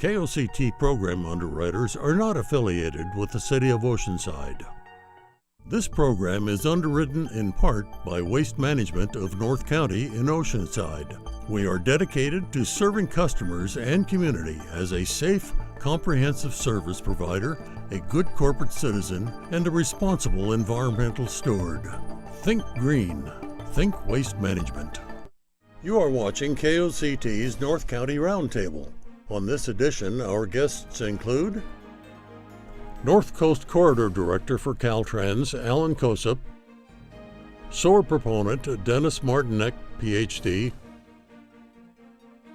KOCT program underwriters are not affiliated with the City of Oceanside. This program is underwritten in part by Waste Management of North County in Oceanside. We are dedicated to serving customers and community as a safe, comprehensive service provider, a good corporate citizen, and a responsible environmental steward. Think green. Think Waste Management. You are watching KOCT's North County Roundtable. On this edition, our guests include North Coast Corridor Director for CALTRANS, Allan Kosup, SOAR proponent Dennis Martinek, Ph.D.,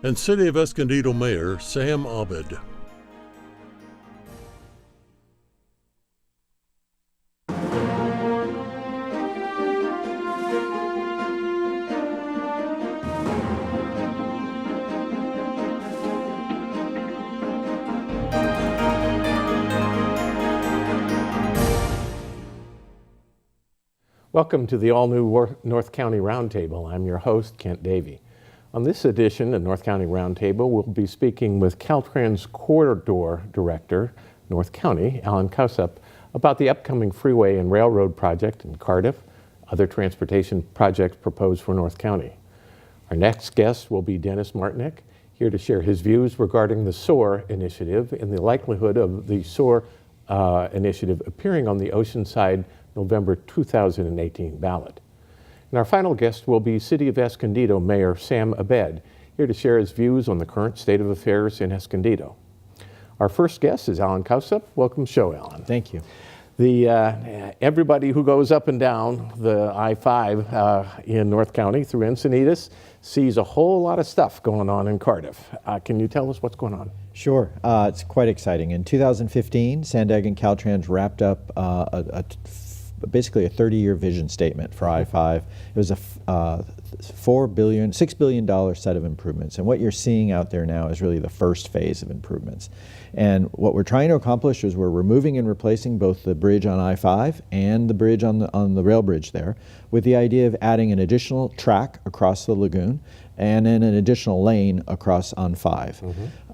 and City of Escondido Mayor Sam Abed. Welcome to the all-new North County Roundtable. I'm your host, Kent Davy. On this edition of North County Roundtable, we'll be speaking with CALTRANS Corridor Director, North County, Allan Kosup, about the upcoming freeway and railroad project in Cardiff, other transportation projects proposed for North County. Our next guest will be Dennis Martinek, here to share his views regarding the SOAR initiative and the likelihood of the SOAR initiative appearing on the Oceanside November 2018 ballot. And our final guest will be City of Escondido Mayor Sam Abed, here to share his views on the current state of affairs in Escondido. Our first guest is Allan Kosup. Welcome to the show, Allan. Thank you. Everybody who goes up and down the I-5 in North County through Encinitas sees a whole lot of stuff going on in Cardiff. Can you tell us what's going on? Sure. It's quite exciting. In 2015, Sandag and Caltrans wrapped up basically a 30-year vision statement for I-5. It was a $6 billion set of improvements. And what you're seeing out there now is really the first phase of improvements. And what we're trying to accomplish is we're removing and replacing both the bridge on I-5 and the bridge on the rail bridge there, with the idea of adding an additional track across the lagoon and then an additional lane across on 5.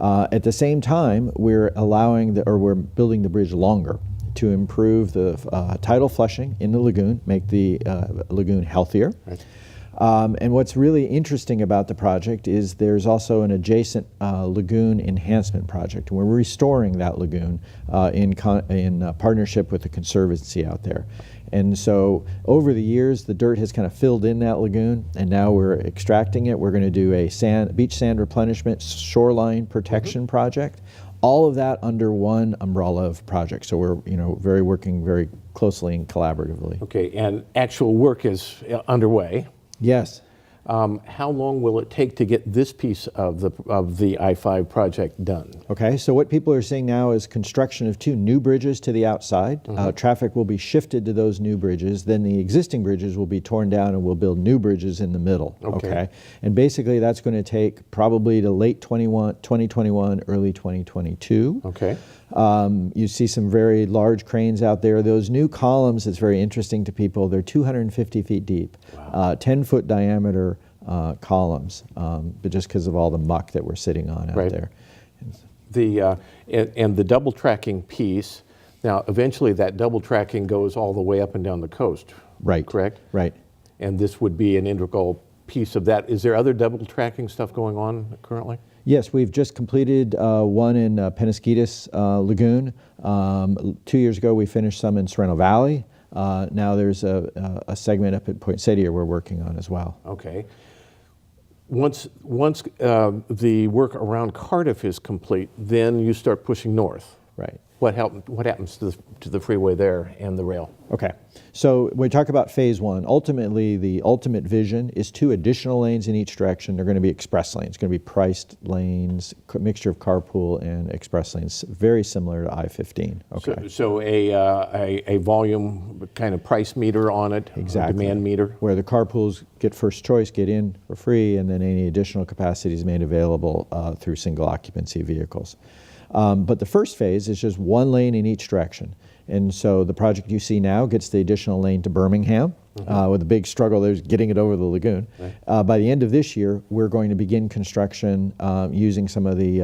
At the same time, we're building the bridge longer to improve the tidal flushing in the lagoon, make the lagoon healthier. Right. And what's really interesting about the project is there's also an adjacent lagoon enhancement project. And we're restoring that lagoon in partnership with the Conservancy out there. And so over the years, the dirt has kind of filled in that lagoon, and now we're extracting it. We're going to do a beach sand replenishment shoreline protection project. All of that under one umbrella of projects. So we're working very closely and collaboratively. Okay, and actual work is underway. Yes. How long will it take to get this piece of the I-5 project done? Okay, so what people are seeing now is construction of 2 new bridges to the outside. Traffic will be shifted to those new bridges. Then the existing bridges will be torn down and we'll build new bridges in the middle. Okay. And basically that's going to take probably to late 2021, early 2022. Okay. You see some very large cranes out there. Those new columns, it's very interesting to people, they're 250 feet deep, 10-foot diameter columns, but just because of all the muck that we're sitting on out there. And the double tracking piece, now eventually that double tracking goes all the way up and down the coast, right? Correct? Right. And this would be an integral piece of that. Is there other double tracking stuff going on currently? Yes, we've just completed one in Penasquitos Lagoon. 2 years ago, we finished some in Sorrento Valley. Now there's a segment up at Poinsettia we're working on as well. Okay. Once the work around Cardiff is complete, then you start pushing north. Right. What happens to the freeway there and the rail? Okay, so when we talk about phase 1, ultimately the ultimate vision is 2 additional lanes in each direction. They're going to be express lanes. It's going to be priced lanes, mixture of carpool and express lanes, very similar to I-15. Okay. So a volume kind of price meter on it, exactly. Demand meter? Where the carpools get first choice, get in for free, and then any additional capacity is made available through single occupancy vehicles. But the first phase is just 1 lane in each direction. And so the project you see now gets the additional lane to Birmingham. with the big struggle there's getting it over the lagoon. Right. By the end of this year, we're going to begin construction using some of the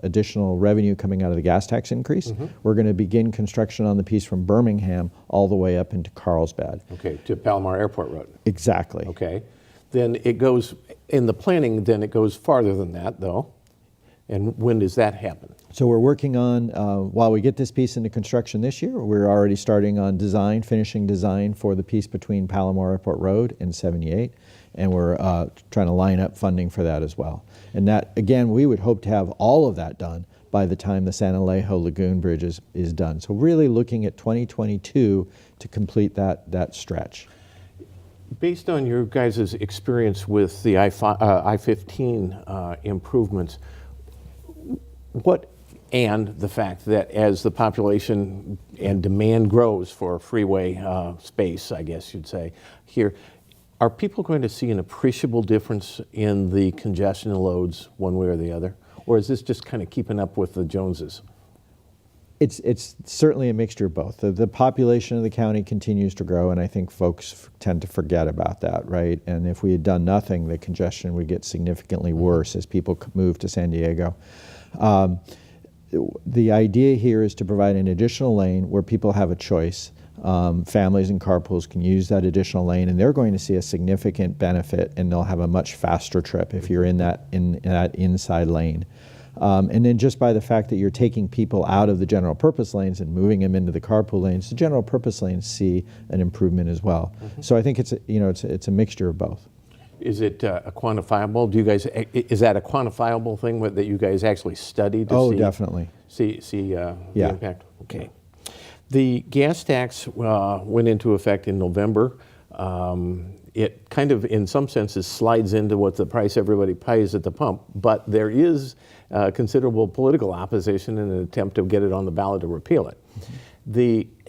additional revenue coming out of the gas tax increase. We're going to begin construction on the piece from Birmingham all the way up into Carlsbad. Okay, to Palomar Airport Road. Exactly. Okay. Then it goes, in the planning, then it goes farther than that, though. And when does that happen? So we're working on, while we get this piece into construction this year, we're already starting on design, finishing design for the piece between Palomar Airport Road and 78. And we're trying to line up funding for that as well. And that, again, we would hope to have all of that done by the time the San Alejo Lagoon Bridge is done. So really looking at 2022 to complete that stretch. Based on your guys' experience with the I-15 improvements, and the fact that as the population and demand grows for freeway space, I guess you'd say, here, are people going to see an appreciable difference in the congestion loads one way or the other? Or is this just kind of keeping up with the Joneses? It's certainly a mixture of both. The population of the county continues to grow, and I think folks tend to forget about that, right? And if we had done nothing, the congestion would get significantly worse as people move to San Diego. The idea here is to provide an additional lane where people have a choice. Families and carpools can use that additional lane, and they're going to see a significant benefit, and they'll have a much faster trip if you're in that inside lane. And then just by the fact that you're taking people out of the general purpose lanes and moving them into the carpool lanes, the general purpose lanes see an improvement as well. So I think it's a mixture of both. Is it quantifiable? Do you guys, is that a quantifiable thing that you guys actually studied to definitely. see the impact? Okay. The gas tax went into effect in November. It kind of, in some senses, slides into what the price everybody pays at the pump, but there is considerable political opposition in an attempt to get it on the ballot to repeal it.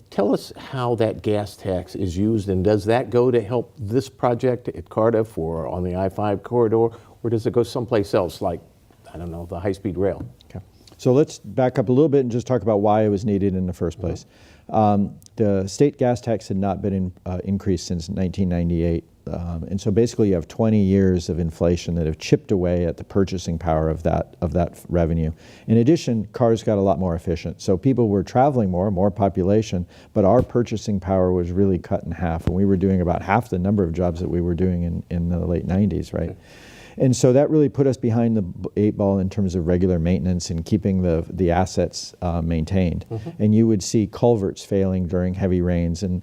Tell us how that gas tax is used, and does that go to help this project at Cardiff or on the I-5 corridor, or does it go someplace else, like, I don't know, the high-speed rail? Okay. So let's back up a little bit and just talk about why it was needed in the first place. The state gas tax had not been increased since 1998. And so basically you have 20 years of inflation that have chipped away at the purchasing power of that revenue. In addition, cars got a lot more efficient. So people were traveling more population, but our purchasing power was really cut in half. And we were doing about half the number of jobs that we were doing in the late 90s, right? And so that really put us behind the 8 ball in terms of regular maintenance and keeping the assets maintained. And you would see culverts failing during heavy rains. And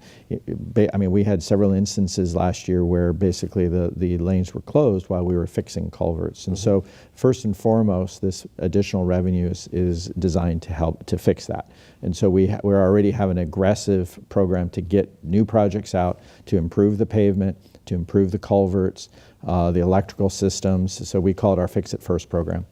I mean, we had several instances last year where basically the lanes were closed while we were fixing culverts. And so first and foremost, this additional revenue is designed to help to fix that. And so we're already have an aggressive program to get new projects out, to improve the pavement, to improve the culverts, the electrical systems. So we call it our Fix It First program.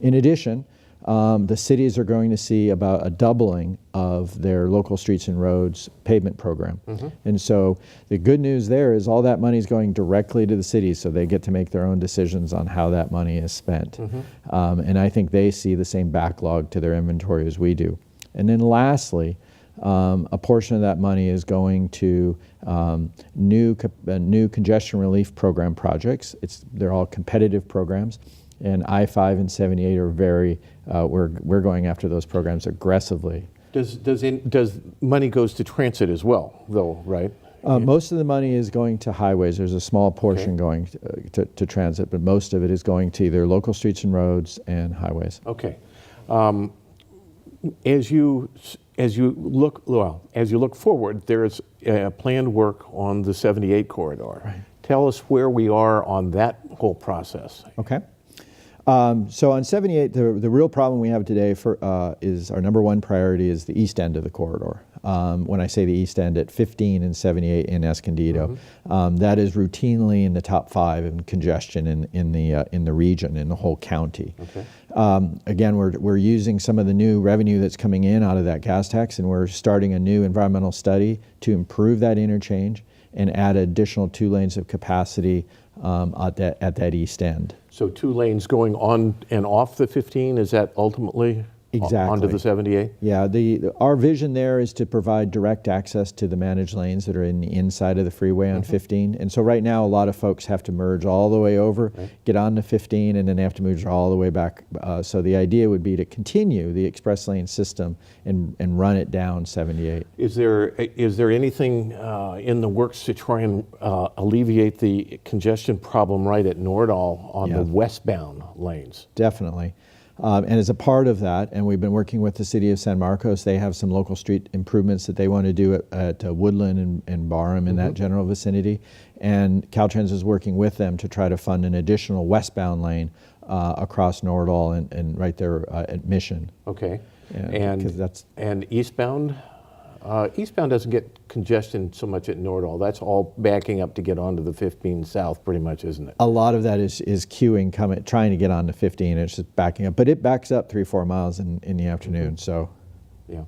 In addition, the cities are going to see about a doubling of their local streets and roads pavement program. And so the good news there is all that money is going directly to the cities, so they get to make their own decisions on how that money is spent. And I think they see the same backlog to their inventory as we do. And then lastly, a portion of that money is going to new congestion relief program projects. They're all competitive programs, and I-5 and 78 are very. We're going after those programs aggressively. Does money goes to transit as well, though, right? Most of the money is going to highways. There's a small portion going to transit, but most of it is going to either local streets and roads and highways. Okay. As you look forward, there's planned work on the 78 corridor. Right. Tell us where we are on that whole process. Okay. So on 78, the real problem we have today is our number one priority is the east end of the corridor. When I say the east end, at 15 and 78 in Escondido, that is routinely in the top 5 in congestion in the region, in the whole county. Okay. Again, we're using some of the new revenue that's coming in out of that gas tax, and we're starting a new environmental study to improve that interchange and add additional 2 lanes of capacity at that east end. So 2 lanes going on and off the 15, is that ultimately? Exactly. onto the 78? Yeah, our vision there is to provide direct access to the managed lanes that are in the inside of the freeway on 15. And so right now, a lot of folks have to merge all the way over, get on to 15, and then they have to merge all the way back. So the idea would be to continue the express lane system and run it down 78. Is there anything in the works to try and alleviate the congestion problem right at Nordall on the westbound lanes? Definitely. And as a part of that, and we've been working with the city of San Marcos, they have some local street improvements that they want to do at Woodland and Barham in that general vicinity. And Caltrans is working with them to try to fund an additional westbound lane across Nordall and right there at Mission. Okay. Yeah, and eastbound? Eastbound doesn't get congestion so much at Nordall. That's all backing up to get onto the 15 south pretty much, isn't it? A lot of that is queuing, trying to get on to 15. It's just backing up. But it backs up 3-4 miles in the afternoon. So, yeah.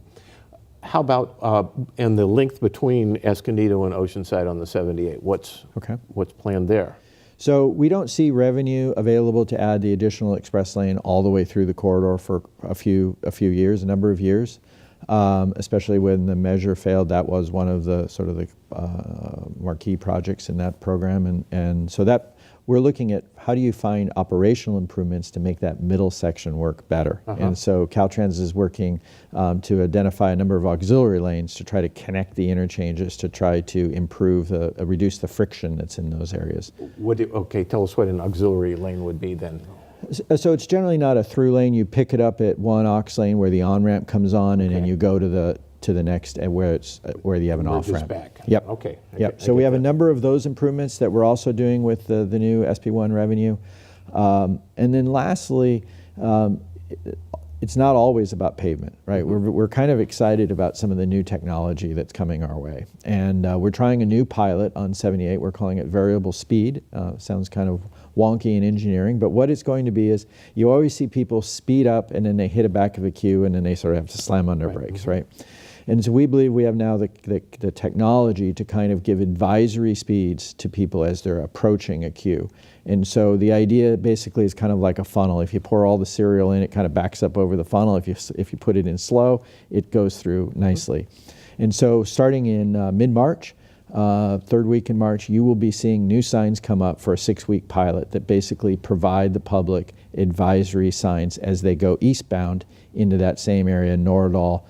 How about, and the length between Escondido and Oceanside on the 78? What's planned there? So we don't see revenue available to add the additional express lane all the way through the corridor for a number of years. Especially when the measure failed. That was one of the sort of the marquee projects in that program, and so that we're looking at how do you find operational improvements to make that middle section work better. And so Caltrans is working to identify a number of auxiliary lanes to try to connect the interchanges to try to improve reduce the friction that's in those areas. Tell us what an auxiliary lane would be then. So it's generally not a through lane. You pick it up at one aux lane where the on-ramp comes on, and then you go to the next where you have an off-ramp. Back. Yep. Okay. So we have a number of those improvements that we're also doing with the new SP1 revenue. And then lastly, it's not always about pavement, right? We're kind of excited about some of the new technology that's coming our way. And we're trying a new pilot on 78. We're calling it variable speed. Sounds kind of wonky in engineering, but what it's going to be is you always see people speed up and then they hit a back of a queue and then they sort of have to slam on their brakes, right? And so we believe we have now the technology to kind of give advisory speeds to people as they're approaching a queue. And so the idea basically is kind of like a funnel. If you pour all the cereal in, it kind of backs up over the funnel. If you put it in slow, it goes through nicely. And so starting in mid-March, third week in March, you will be seeing new signs come up for a 6-week pilot that basically provide the public advisory signs as they go eastbound into that same area, Nordall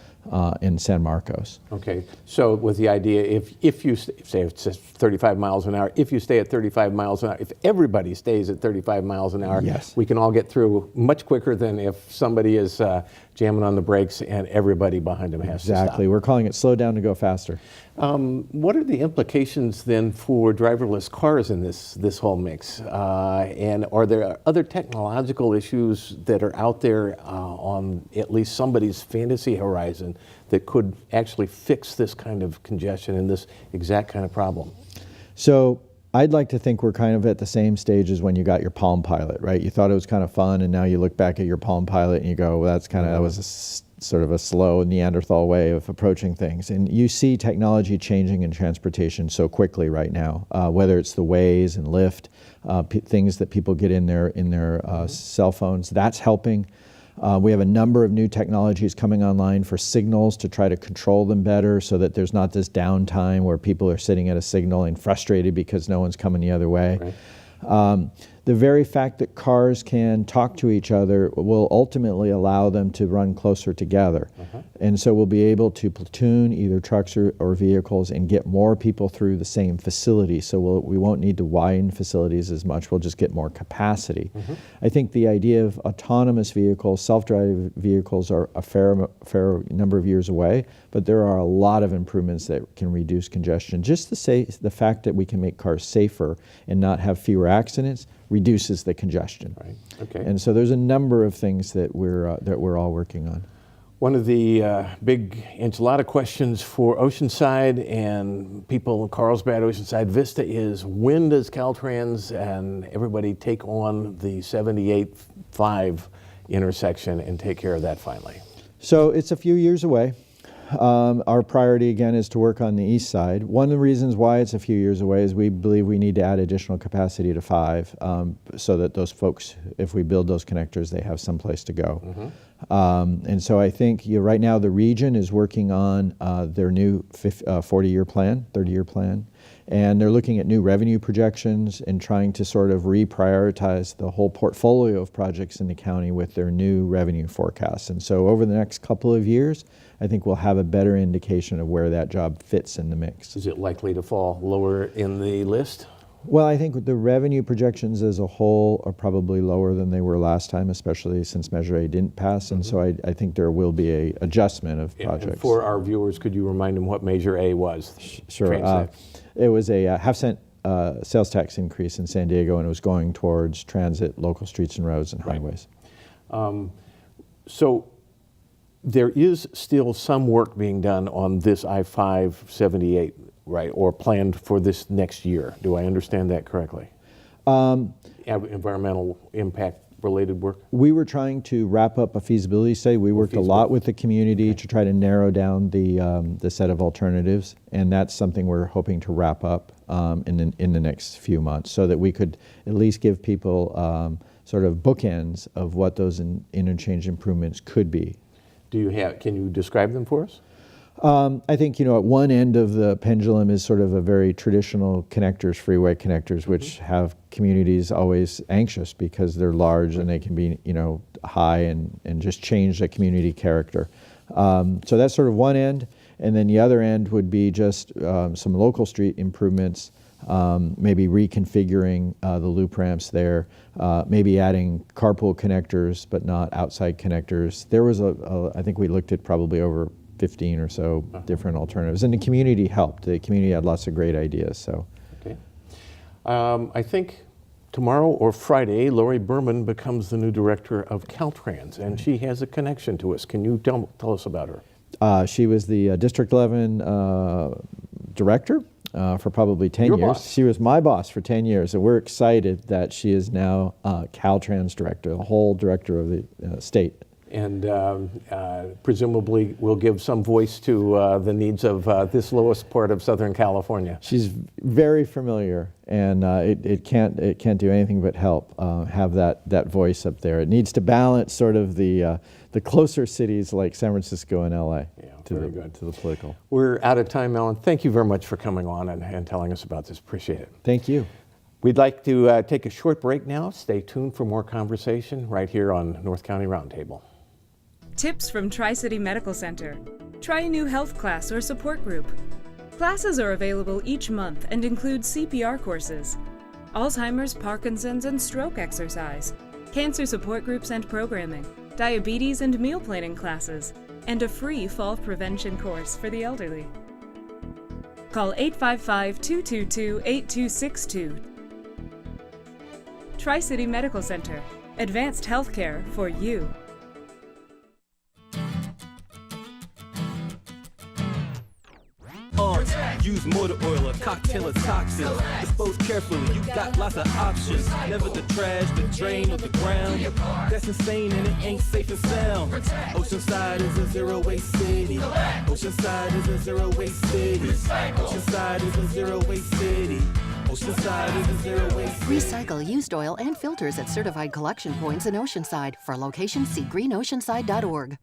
and San Marcos. Okay, so with the idea, if you say it's 35 miles an hour, if you stay at 35 miles an hour, if everybody stays at 35 miles an hour, we can all get through much quicker than if somebody is jamming on the brakes and everybody behind them has to stop. Exactly, we're calling it slow down to go faster. What are the implications then for driverless cars in this whole mix? And are there other technological issues that are out there on at least somebody's fantasy horizon that could actually fix this kind of congestion and this exact kind of problem? So I'd like to think we're kind of at the same stage as when you got your Palm Pilot, right? You thought it was kind of fun, and now you look back at your Palm Pilot and you go, well, that was sort of a slow Neanderthal way of approaching things. And you see technology changing in transportation so quickly right now, whether it's the Waze and Lyft, things that people get in their cell phones. That's helping. We have a number of new technologies coming online for signals to try to control them better so that there's not this downtime where people are sitting at a signal and frustrated because no one's coming the other way. Right. The very fact that cars can talk to each other will ultimately allow them to run closer together. And so we'll be able to platoon either trucks or vehicles and get more people through the same facility. So we won't need to widen facilities as much. We'll just get more capacity. I think the idea of autonomous vehicles, self-driving vehicles are a fair number of years away, but there are a lot of improvements that can reduce congestion. Just the fact that we can make cars safer and not have fewer accidents reduces the congestion. Right. Okay. And so there's a number of things that we're all working on. One of the big enchilada questions for Oceanside and people in Carlsbad, Oceanside Vista is when does Caltrans and everybody take on the 78-5 intersection and take care of that finally? So it's a few years away. Our priority, again, is to work on the east side. One of the reasons why it's a few years away is we believe we need to add additional capacity to 5 so that those folks, if we build those connectors, they have some place to go. And so I think right now the region is working on their new 40-year plan, 30-year plan, and they're looking at new revenue projections and trying to sort of reprioritize the whole portfolio of projects in the county with their new revenue forecasts. And so over the next couple of years, I think we'll have a better indication of where that job fits in the mix. Is it likely to fall lower in the list? Well, I think the revenue projections as a whole are probably lower than they were last time, especially since Measure A didn't pass. And so I think there will be a adjustment of projects. And for our viewers, could you remind them what Measure A was? Sure. It was a half-cent sales tax increase in San Diego, and it was going towards transit, local streets and roads, and highways. So there is still some work being done on this I-578, right, or planned for this next year. Do I understand that correctly? Environmental impact related work? We were trying to wrap up a feasibility study. We worked a lot with the community to try to narrow down the set of alternatives, and that's something we're hoping to wrap up in the next few months so that we could at least give people sort of bookends of what those interchange improvements could be. Can you describe them for us? I think, at one end of the pendulum is sort of a very traditional connectors, freeway connectors, which have communities always anxious because they're large and they can be, high and just change the community character. So that's sort of one end. And then the other end would be just some local street improvements, maybe reconfiguring the loop ramps there, maybe adding carpool connectors, but not outside connectors. There was I think we looked at probably over 15 or so different alternatives, and the community helped. The community had lots of great ideas. So, okay. I think tomorrow or Friday, Lori Berman becomes the new director of Caltrans, and she has a connection to us. Can you tell us about her? She was the District 11 director for probably 10 Your years. boss. She was my boss for 10 years, and we're excited that she is now Caltrans director, the whole director of the state. And presumably will give some voice to the needs of this lowest part of Southern California. She's very familiar, and it can't do anything but help have that voice up there. It needs to balance sort of the closer cities like San Francisco and LA to the political. We're out of time, Allan. Thank you very much for coming on and telling us about this. Appreciate it. Thank you. We'd like to take a short break now. Stay tuned for more conversation right here on North County Roundtable. Tips from Tri-City Medical Center. Try a new health class or support group. Classes are available each month and include CPR courses, Alzheimer's, Parkinson's, and stroke exercise, cancer support groups and programming, diabetes and meal planning classes, and a free fall prevention course for the elderly. Call 855-222-8262. Tri-City Medical Center. Advanced healthcare for you. Use motor oil or cocktail of toxins. Dispose carefully, you got lots of options. Never the trash, the drain, or the ground. That's insane and it ain't safe and sound. Oceanside is a zero waste city. Oceanside is a zero waste city. Oceanside is a zero waste city. Oceanside is a zero waste city. Recycle used oil and filters at certified collection points in Oceanside. For locations, see greenoceanside.org.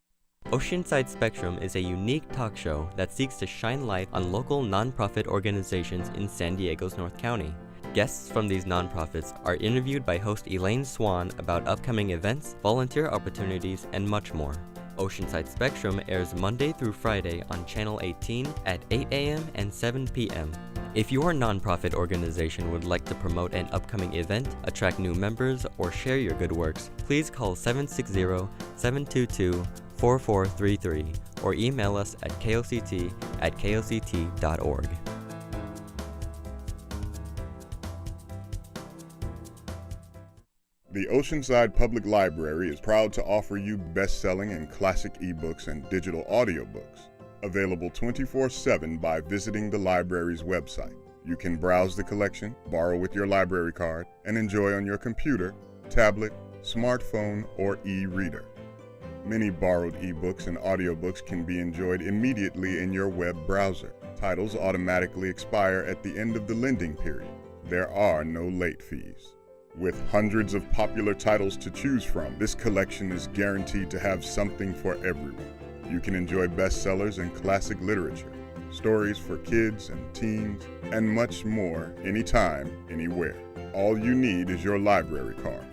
Oceanside Spectrum is a unique talk show that seeks to shine light on local nonprofit organizations in San Diego's North County. Guests from these nonprofits are interviewed by host Elaine Swan about upcoming events, volunteer opportunities, and much more. Oceanside Spectrum airs Monday through Friday on Channel 18 at 8 a.m. and 7 p.m. If your nonprofit organization would like to promote an upcoming event, attract new members, or share your good works, please call 760-722-4433 or email us at koct@koct.org. The Oceanside Public Library is proud to offer you best-selling and classic ebooks and digital audiobooks, available 24/7 by visiting the library's website. You can browse the collection, borrow with your library card, and enjoy on your computer, tablet, smartphone, or e-reader. Many borrowed ebooks and audiobooks can be enjoyed immediately in your web browser. Titles automatically expire at the end of the lending period. There are no late fees. With hundreds of popular titles to choose from, this collection is guaranteed to have something for everyone. You can enjoy bestsellers and classic literature, stories for kids and teens, and much more anytime, anywhere. All you need is your library card.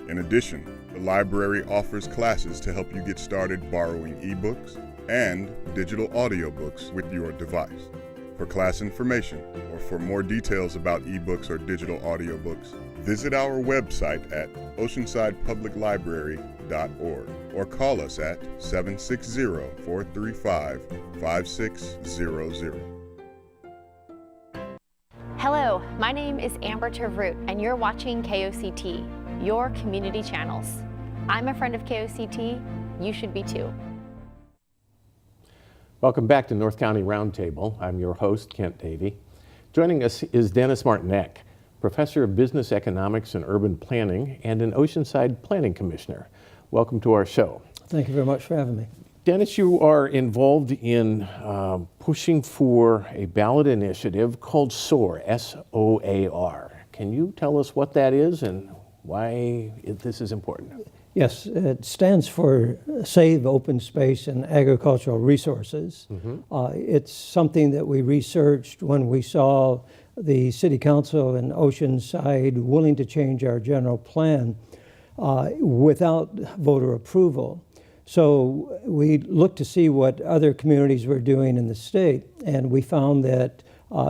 In addition, the library offers classes to help you get started borrowing ebooks and digital audiobooks with your device. For class information or for more details about ebooks or digital audiobooks, visit our website at oceansidepubliclibrary.org or call us at 760-435-5600. Hello, my name is Amber Tervrut, and you're watching KOCT, your community channels. I'm a friend of KOCT, you should be too. Welcome back to North County Roundtable. I'm your host, Kent Davy. Joining us is Dennis Martinek, Professor of Business Economics and Urban Planning and an Oceanside Planning Commissioner. Welcome to our show. Thank you very much for having me. Dennis, you are involved in pushing for a ballot initiative called SOAR, S-O-A-R. Can you tell us what that is and why this is important? Yes, it stands for Save Open Space and Agricultural Resources. It's something that we researched when we saw the City Council in Oceanside willing to change our general plan without voter approval. So we looked to see what other communities were doing in the state, and we found that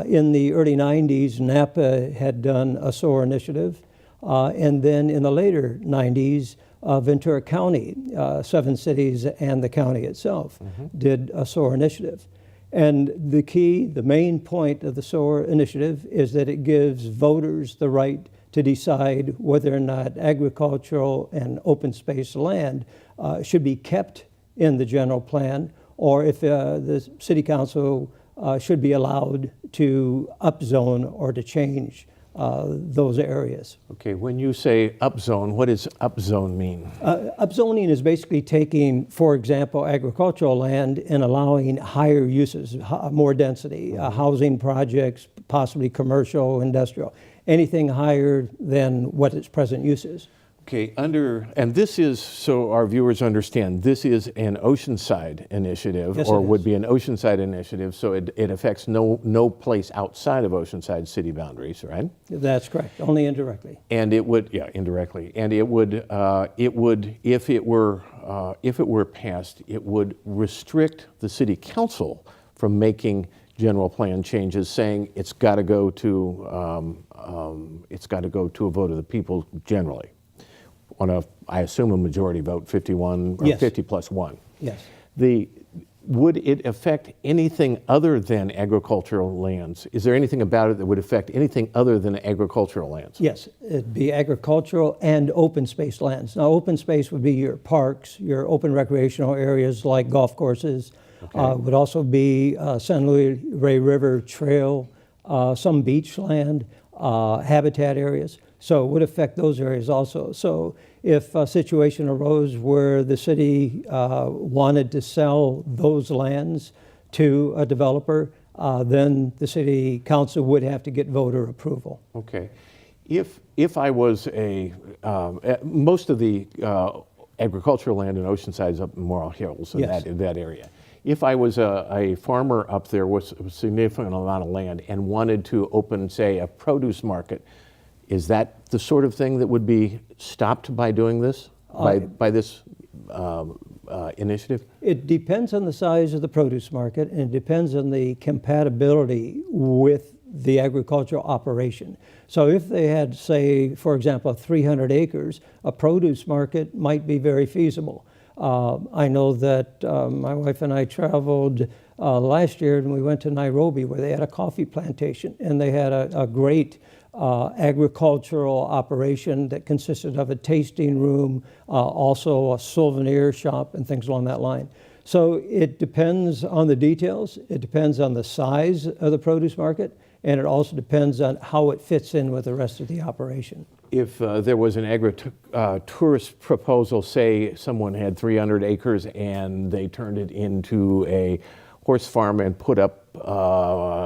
in the early 90s, Napa had done a SOAR initiative, and then in the later 90s, Ventura County, 7 cities and the county itself did a SOAR initiative. And the main point of the SOAR initiative is that it gives voters the right to decide whether or not agricultural and open space land should be kept in the general plan, or if the city council should be allowed to upzone or to change those areas. Okay, when you say upzone, what does upzone mean? Upzoning is basically taking, for example, agricultural land and allowing higher uses, more density, housing projects, possibly commercial, industrial, anything higher than what its present use is. Okay, and this is, so our viewers understand, this is an Oceanside initiative, yes, or would be an Oceanside initiative, so it affects no place outside of Oceanside city boundaries, right? That's correct, only indirectly. And it would, yeah, indirectly, and it would, if it were passed, it would restrict the city council from making general plan changes, saying it's got to go to a vote of the people generally. On I assume a majority vote, 51 or yes. 50 plus 1. Yes. Would it affect anything other than agricultural lands? Is there anything about it that would affect anything other than agricultural lands? Yes, it'd be agricultural and open space lands. Now, open space would be your parks, your open recreational areas like golf courses. Okay. Would also be San Luis Rey River Trail, some beach land, habitat areas. So it would affect those areas also. So if a situation arose where the city wanted to sell those lands to a developer, then the city council would have to get voter approval. Okay. If I was most of the agricultural land in Oceanside is up in Morro Hills, in yes. that area. If I was a farmer up there with a significant amount of land and wanted to open, say, a produce market, is that the sort of thing that would be stopped by doing this, by this initiative? It depends on the size of the produce market, and it depends on the compatibility with the agricultural operation. So if they had, say, for example, 300 acres, a produce market might be very feasible. I know that my wife and I traveled last year, and we went to Nairobi, where they had a coffee plantation, and they had a great agricultural operation that consisted of a tasting room, also a souvenir shop and things along that line. So it depends on the details, it depends on the size of the produce market, and it also depends on how it fits in with the rest of the operation. If there was an agri-tourist proposal, say someone had 300 acres and they turned it into a horse farm and put up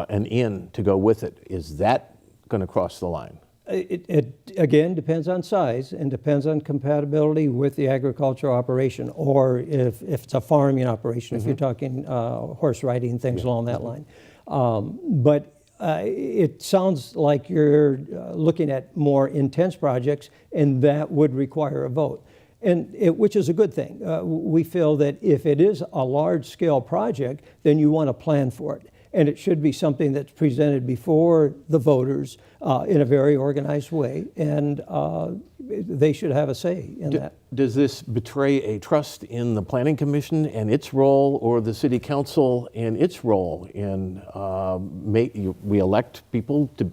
an inn to go with it, is that going to cross the line? It again depends on size and depends on compatibility with the agricultural operation, or if it's a farming operation, if you're talking horse riding, things along that line. But it sounds like you're looking at more intense projects, and that would require a vote, which is a good thing. We feel that if it is a large-scale project, then you want to plan for it. And it should be something that's presented before the voters in a very organized way, and they should have a say in that. Does this betray a trust in the Planning Commission and its role, or the City Council and its role in we elect people to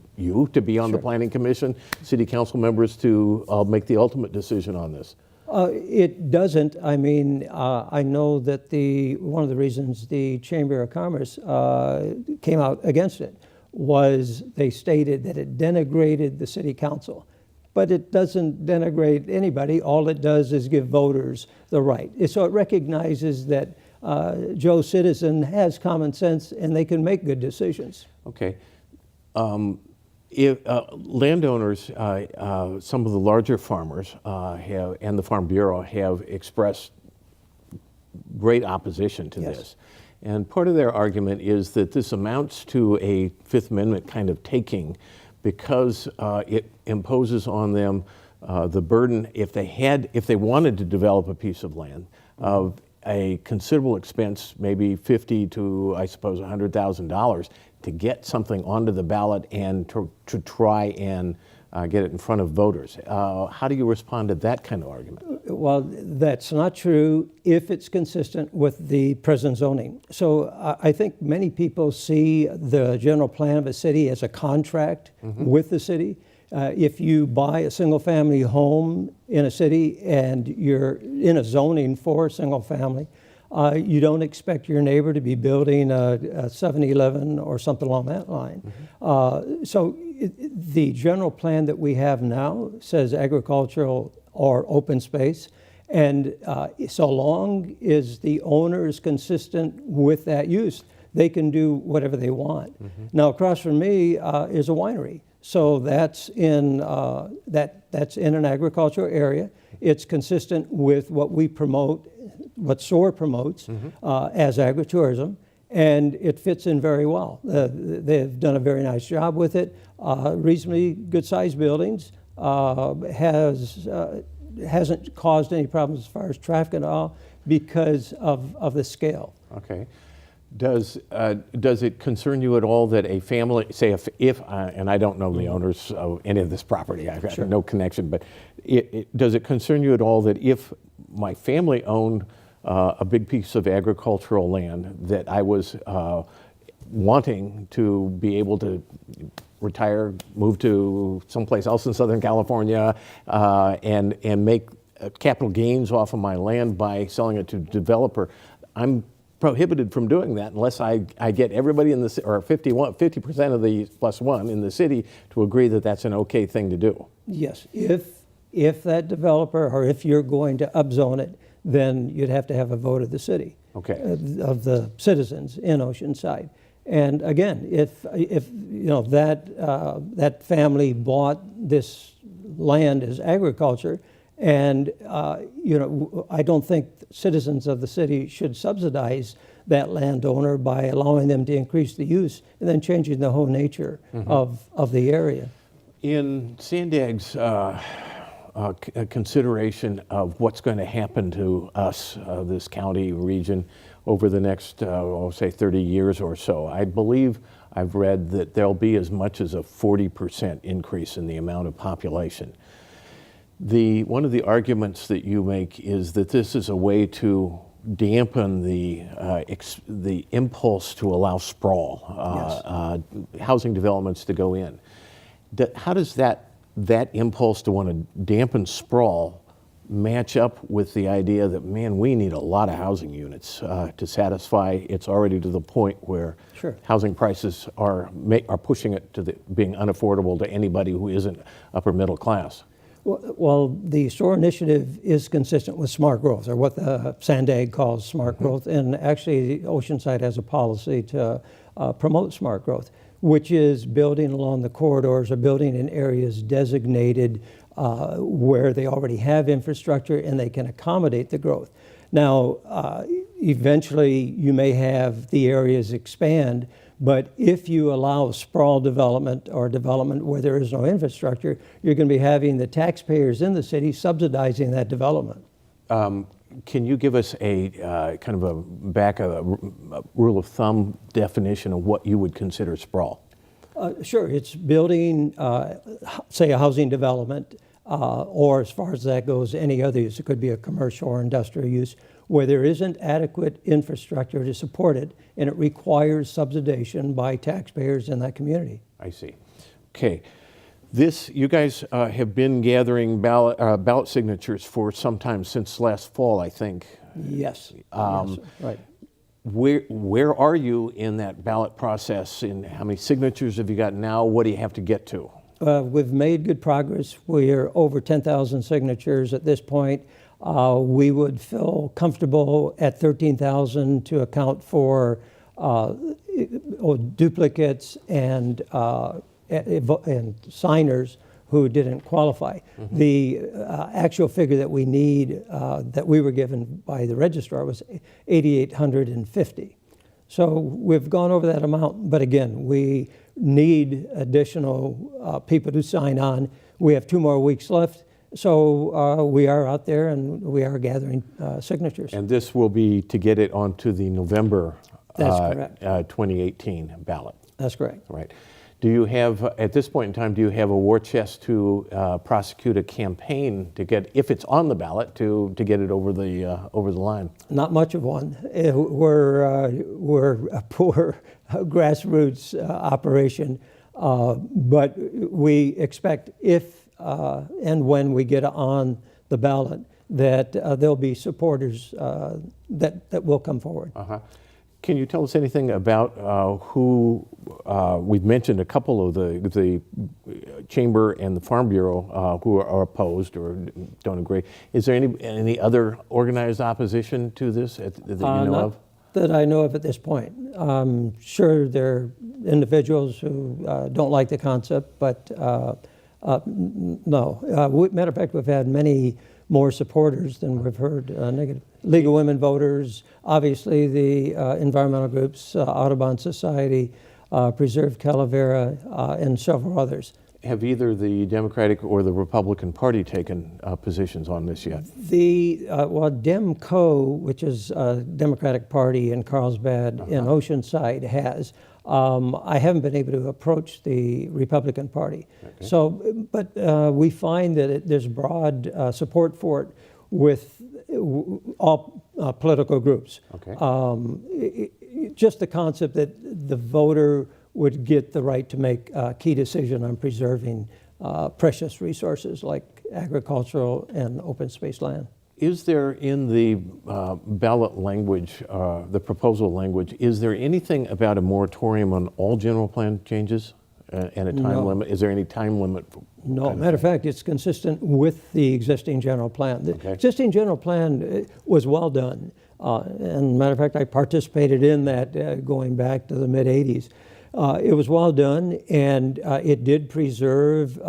be on the Planning Commission, City Council members to make the ultimate decision on this? It doesn't. I mean, I know that one of the reasons the Chamber of Commerce came out against it was they stated that it denigrated the City Council. But it doesn't denigrate anybody. All it does is give voters the right. So it recognizes that Joe citizen has common sense and they can make good decisions. Okay. If landowners, some of the larger farmers and the Farm Bureau have expressed great opposition to this. And part of their argument is that this amounts to a Fifth Amendment kind of taking, because it imposes on them the burden, if they wanted to develop a piece of land, of a considerable expense, maybe $50,000 to, I suppose, $100,000, to get something onto the ballot and to try and get it in front of voters. How do you respond to that kind of argument? Well, that's not true if it's consistent with the present zoning. So I think many people see the general plan of a city as a contract with the city. If you buy a single-family home in a city and you're in a zoning for single family, you don't expect your neighbor to be building a 7-Eleven or something along that line. So the general plan that we have now says agricultural or open space, and so long as the owner is consistent with that use, they can do whatever they want. Now, across from me is a winery. So that's in an agricultural area. It's consistent with what we promote, what SOAR promotes as agritourism, and it fits in very well. They've done a very nice job with it. Reasonably good-sized buildings, hasn't caused any problems as far as traffic at all because of the scale. Okay. Does it concern you at all that a family, say if and I don't know the owners of any of this property, I've got no connection, but does it concern you at all that if my family owned a big piece of agricultural land that I was wanting to be able to retire, move to someplace else in Southern California, and make capital gains off of my land by selling it to a developer, I'm prohibited from doing that unless I get everybody in the, or 50% of the +1 in the city to agree that that's an okay thing to do. Yes, if that developer, or if you're going to upzone it, then you'd have to have a vote of the city, of the citizens in Oceanside. And again, if you know that family bought this land as agriculture, and I don't think citizens of the city should subsidize that landowner by allowing them to increase the use and then changing the whole nature of the area. In Sandag's consideration of what's going to happen to us, this county region, over the next, say 30 years or so, I believe I've read that there'll be as much as a 40% increase in the amount of population. One of the arguments that you make is that this is a way to dampen the impulse to allow sprawl, housing developments to go in. How does that impulse to want to dampen sprawl match up with the idea that, man, we need a lot of housing units to satisfy? It's already to the point where housing prices are pushing it to being unaffordable to anybody who isn't upper middle class. Well, the SOAR initiative is consistent with smart growth, or what the Sandag calls smart growth, and actually Oceanside has a policy to promote smart growth, which is building along the corridors or building in areas designated where they already have infrastructure and they can accommodate the growth. Now, eventually you may have the areas expand, but if you allow sprawl development or development where there is no infrastructure, you're going to be having the taxpayers in the city subsidizing that development. Can you give us a kind of a rule of thumb definition of what you would consider sprawl? Sure, it's building, say, a housing development, or as far as that goes, any other use. It could be a commercial or industrial use where there isn't adequate infrastructure to support it, and it requires subsidization by taxpayers in that community. I see. Okay. You guys have been gathering ballot signatures for some time, since last fall, I think. Yes. Yes, right. Where are you in that ballot process? And how many signatures have you got now? What do you have to get to? We've made good progress. We are over 10,000 signatures at this point. We would feel comfortable at 13,000 to account for duplicates and signers who didn't qualify. Mm-hmm. The actual figure that we need, that we were given by the registrar, was 8,850. So we've gone over that amount, but again, we need additional people to sign on. We have 2 more weeks left, so we are out there and we are gathering signatures. And this will be to get it onto the November 2018 ballot. That's correct. Right. Do you have, at this point in time, do you have a war chest to prosecute a campaign to get, if it's on the ballot, to get it over the line? Not much of one. We're a poor grassroots operation, but we expect if and when we get on the ballot that there'll be supporters that will come forward. Uh-huh. Can you tell us anything about who, we've mentioned a couple of the Chamber and the Farm Bureau who are opposed or don't agree. Is there any other organized opposition to this that you know of? That I know of at this point. Sure, there are individuals who don't like the concept, but no. Matter of fact, we've had many more supporters than we've heard negative. League of Women Voters, obviously the environmental groups, Audubon Society, Preserve Calavera, and several others. Have either the Democratic or the Republican Party taken positions on this yet? Well, DemCo, which is a Democratic Party in Carlsbad in Oceanside, has. I haven't been able to approach the Republican Party. Okay. So, but we find that there's broad support for it with all political groups. Okay. Just the concept that the voter would get the right to make a key decision on preserving precious resources like agricultural and open space land. Is there in the ballot language, the proposal language, is there anything about a moratorium on all general plan changes and a time limit? Is there any time limit? No, matter of fact, it's consistent with the existing general plan. The existing general plan was well done. And matter of fact, I participated in that going back to the mid-'80s. It was well done, and it did preserve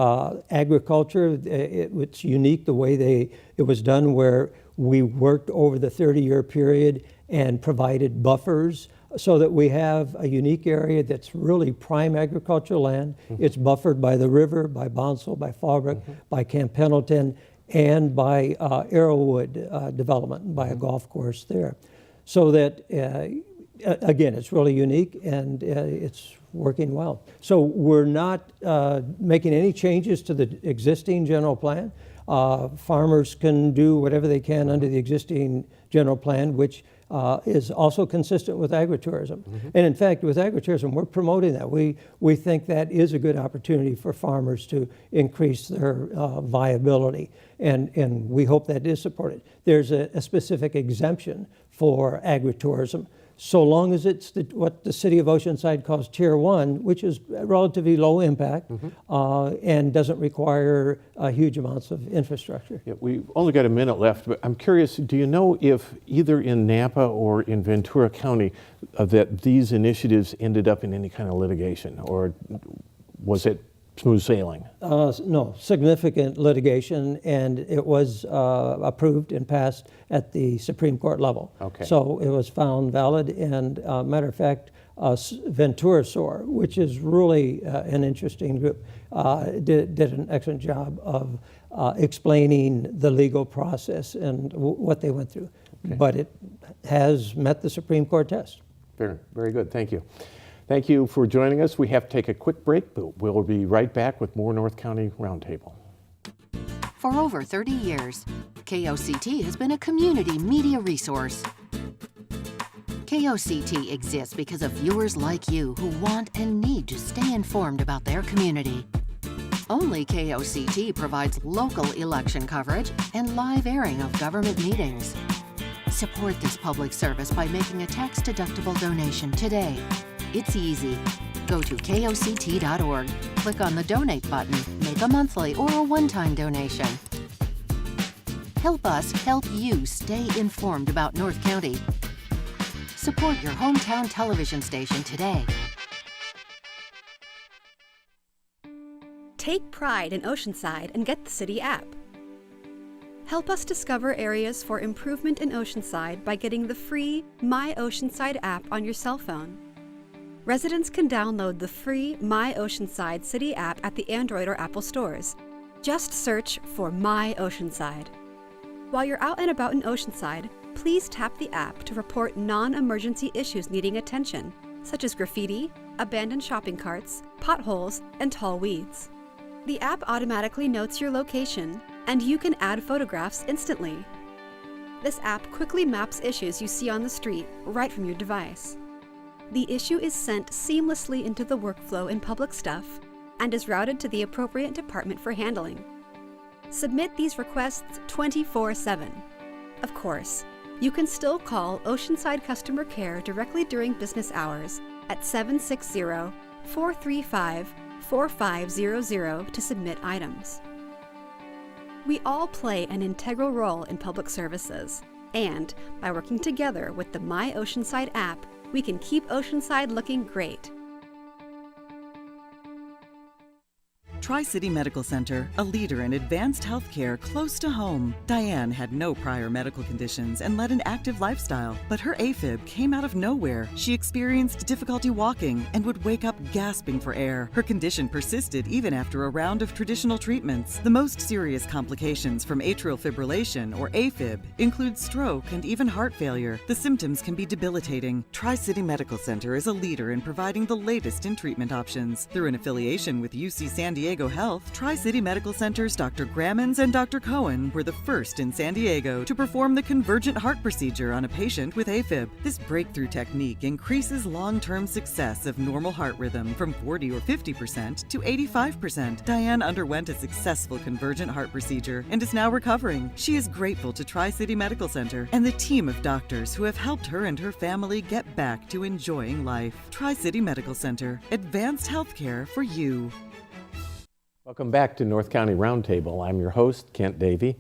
agriculture. It's unique the way it was done, where we worked over the 30-year period and provided buffers so that we have a unique area that's really prime agricultural land. Mm-hmm. It's buffered by the river, by Bonsall, by Fallbrook, by Camp Pendleton, and by Arrowwood development, by a golf course there. So that, again, it's really unique and it's working well. So we're not making any changes to the existing general plan. Farmers can do whatever they can under the existing general plan, which is also consistent with agritourism. Mm-hmm. And in fact, with agritourism, we're promoting that. We think that is a good opportunity for farmers to increase their viability, and we hope that is supported. There's a specific exemption for agritourism. so long as it's what the city of Oceanside calls Tier 1, which is relatively low impact and doesn't require huge amounts of infrastructure. Yeah, we've only got a minute left, but I'm curious, do you know if either in Napa or in Ventura County that these initiatives ended up in any kind of litigation, or was it smooth sailing? No, significant litigation, and it was approved and passed at the Supreme Court level. Okay. So it was found valid, and matter of fact, Ventura SOAR, which is really an interesting group, did an excellent job of explaining the legal process and what they went through. Okay. But it has met the Supreme Court test. Very, very good. Thank you. Thank you for joining us. We have to take a quick break, but we'll be right back with more North County Roundtable. For over 30 years, KOCT has been a community media resource. KOCT exists because of viewers like you who want and need to stay informed about their community. Only KOCT provides local election coverage and live airing of government meetings. Support this public service by making a tax-deductible donation today. It's easy. Go to KOCT.org, click on the donate button, make a monthly or a one-time donation. Help us help you stay informed about North County. Support your hometown television station today. Take pride in Oceanside and get the city app. Help us discover areas for improvement in Oceanside by getting the free My Oceanside app on your cell phone. Residents can download the free My Oceanside City app at the Android or Apple stores. Just search for My Oceanside. While you're out and about in Oceanside, please tap the app to report non-emergency issues needing attention, such as graffiti, abandoned shopping carts, potholes, and tall weeds. The app automatically notes your location, and you can add photographs instantly. This app quickly maps issues you see on the street right from your device. The issue is sent seamlessly into the workflow in Public Stuff and is routed to the appropriate department for handling. Submit these requests 24/7. Of course, you can still call Oceanside Customer Care directly during business hours at 760-435-4500 to submit items. We all play an integral role in public services, and by working together with the My Oceanside app, we can keep Oceanside looking great. Tri-City Medical Center, a leader in advanced healthcare close to home. Diane had no prior medical conditions and led an active lifestyle, but her AFib came out of nowhere. She experienced difficulty walking and would wake up gasping for air. Her condition persisted even after a round of traditional treatments. The most serious complications from atrial fibrillation, or AFib, include stroke and even heart failure. The symptoms can be debilitating. Tri-City Medical Center is a leader in providing the latest in treatment options. Through an affiliation with UC San Diego Health, Tri-City Medical Center's Dr. Grammons and Dr. Cohen were the first in San Diego to perform the convergent heart procedure on a patient with AFib. This breakthrough technique increases long-term success of normal heart rhythm from 40 or 50% to 85%. Diane underwent a successful convergent heart procedure and is now recovering. She is grateful to Tri-City Medical Center and the team of doctors who have helped her and her family get back to enjoying life. Tri-City Medical Center, advanced healthcare for you. Welcome back to North County Roundtable. I'm your host, Kent Davy.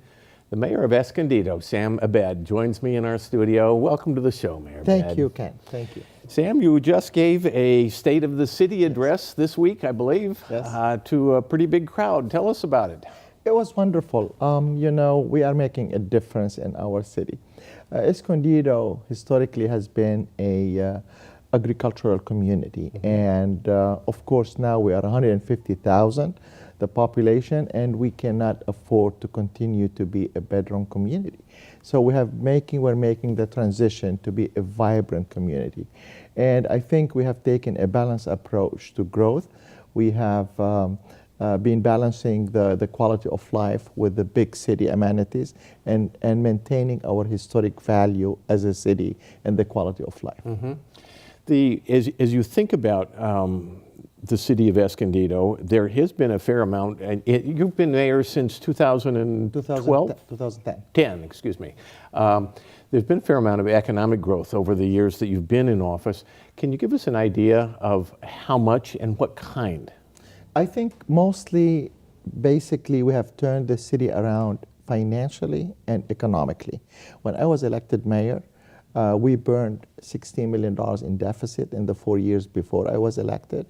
The Mayor of Escondido, Sam Abed, joins me in our studio. Welcome to the show, Mayor Abed. Thank you, Kent. Thank you. Sam, you just gave a State of the City address this week, I believe, to a pretty big crowd. Tell us about it. It was wonderful. You know, we are making a difference in our city. Escondido historically has been a agricultural community, and of course now we are 150,000. The population, and we cannot afford to continue to be a bedroom community. So we're making the transition to be a vibrant community. And I think we have taken a balanced approach to growth. We have been balancing the quality of life with the big city amenities and maintaining our historic value as a city and the quality of life. Mm-hmm. As you think about the city of Escondido. There has been a fair amount, and you've been mayor since 2012? 2010. Excuse me. There's been a fair amount of economic growth over the years that you've been in office. Can you give us an idea of how much and what kind? I think mostly, basically, we have turned the city around financially and economically. When I was elected mayor, we burned $16 million in deficit in the 4 years before I was elected.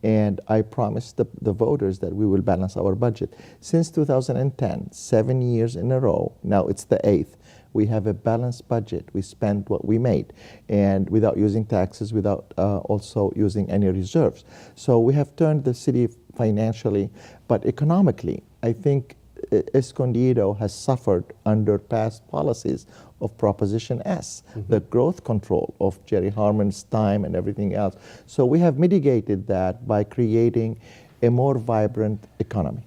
And I promised the voters that we will balance our budget. Since 2010, 7 years in a row, now it's the 8th, we have a balanced budget. We spend what we made, and without using taxes, without also using any reserves. So we have turned the city financially, but economically, I think Escondido has suffered under past policies of Proposition S, the growth control of Jerry Harmon's time and everything else. So we have mitigated that by creating a more vibrant economy.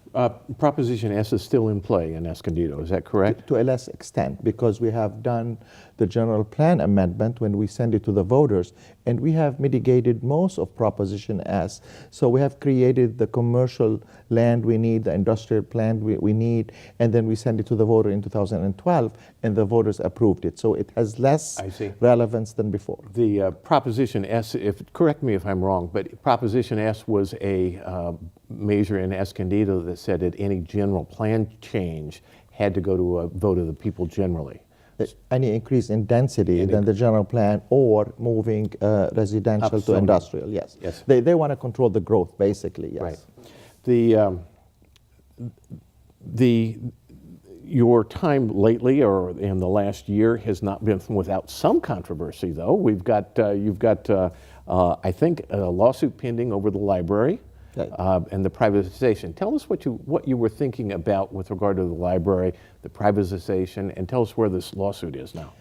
Proposition S is still in play in Escondido, is that correct? To a less extent, because we have done the general plan amendment when we send it to the voters, and we have mitigated most of Proposition S. So we have created the commercial land we need, the industrial plant we need, and then we send it to the voter in 2012, and the voters approved it. So it has less relevance than before. The Proposition S, correct me if I'm wrong, but Proposition S was a measure in Escondido that said that any general plan change had to go to a vote of the people generally. Any increase in density than the general plan, or moving residential to industrial, yes. They want to control the growth, basically, yes. Right. Your time lately, or in the last year, has not been without some controversy, though. You've got, I think, a lawsuit pending over the library. And the privatization. Tell us what you were thinking about with regard to the library, the privatization, and tell us where this lawsuit is now.